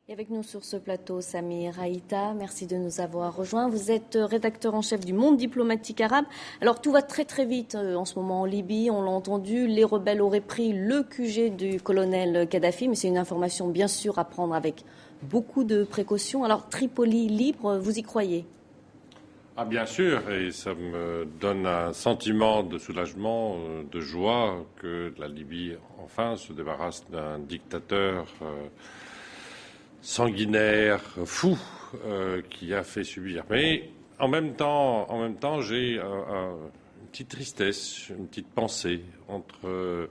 Et avec nous sur ce plateau, Samir Haïta, merci de nous avoir rejoints. Vous êtes rédacteur en chef du Monde diplomatique arabe. Alors tout va très très vite en ce moment en Libye, on l'a entendu, les rebelles auraient pris le QG du colonel Kadhafi, mais c'est une information bien sûr à prendre avec beaucoup de précautions. Alors Tripoli libre, vous y croyez ? Ah bien sûr, et ça me donne un sentiment de soulagement, de joie que la Libye enfin se débarrasse d'un dictateur sanguinaire, fou, qui a fait subir. Mais en même temps j'ai une petite tristesse, une petite pensée entre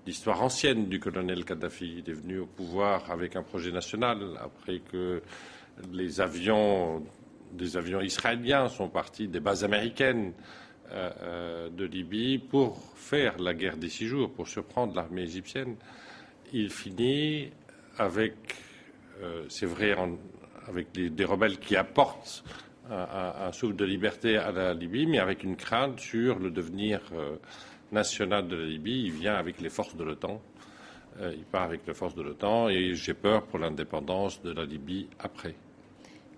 l'histoire ancienne du colonel Kadhafi. Il est venu au pouvoir avec un projet national après que des avions israéliens sont partis des bases américaines de Libye pour faire la guerre des 6 jours, pour surprendre l'armée égyptienne. Il finit avec, c'est vrai, avec des rebelles qui apportent un souffle de liberté à la Libye, mais avec une crainte sur le devenir national de la Libye. Il vient avec les forces de l'OTAN. Il part avec les forces de l'OTAN et j'ai peur pour l'indépendance de la Libye après.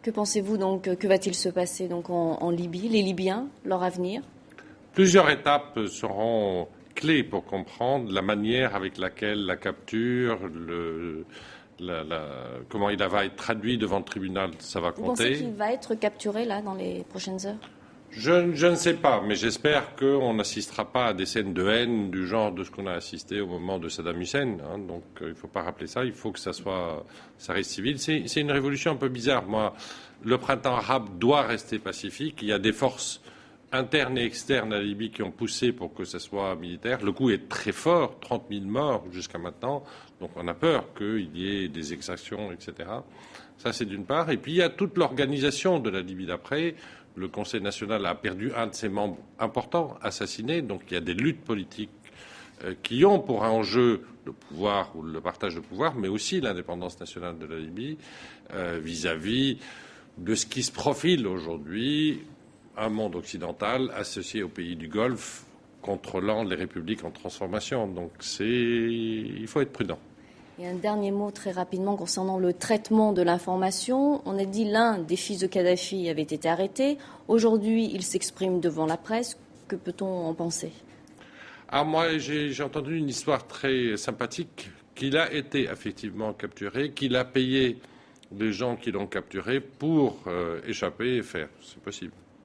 Que pensez-vous donc, que va-t-il se passer donc en Libye, les Libyens, leur avenir ? Plusieurs étapes seront clés pour comprendre la manière avec laquelle la capture, comment il va être traduit devant le tribunal, ça va compter. Vous pensez qu'il va être capturé là dans les prochaines heures ? Je ne sais pas, mais j'espère qu'on n'assistera pas à des scènes de haine du genre de ce qu'on a assisté au moment de Saddam Hussein. Donc il ne faut pas rappeler ça, il faut que ça reste civil. C'est une révolution un peu bizarre. Moi, le printemps arabe doit rester pacifique. Il y a des forces internes et externes à la Libye qui ont poussé pour que ça soit militaire. Le coup est très fort, 30 000 morts jusqu'à maintenant. Donc on a peur qu'il y ait des exactions, etc. Ça, c'est d'une part. Et puis il y a toute l'organisation de la Libye d'après. Le Conseil national a perdu un de ses membres importants, assassiné. Donc il y a des luttes politiques qui ont pour enjeu le pouvoir ou le partage de pouvoir, mais aussi l'indépendance nationale de la Libye vis-à-vis de ce qui se profile aujourd'hui, un monde occidental associé aux pays du Golfe, contrôlant les républiques en transformation. Donc il faut être prudent. Et un dernier mot très rapidement concernant le traitement de l'information. On a dit l'un des fils de Kadhafi avait été arrêté. Aujourd'hui, il s'exprime devant la presse. Que peut-on en penser ? Moi, j'ai entendu une histoire très sympathique, qu'il a été effectivement capturé, qu'il a payé les gens qui l'ont capturé pour échapper et faire. C'est possible.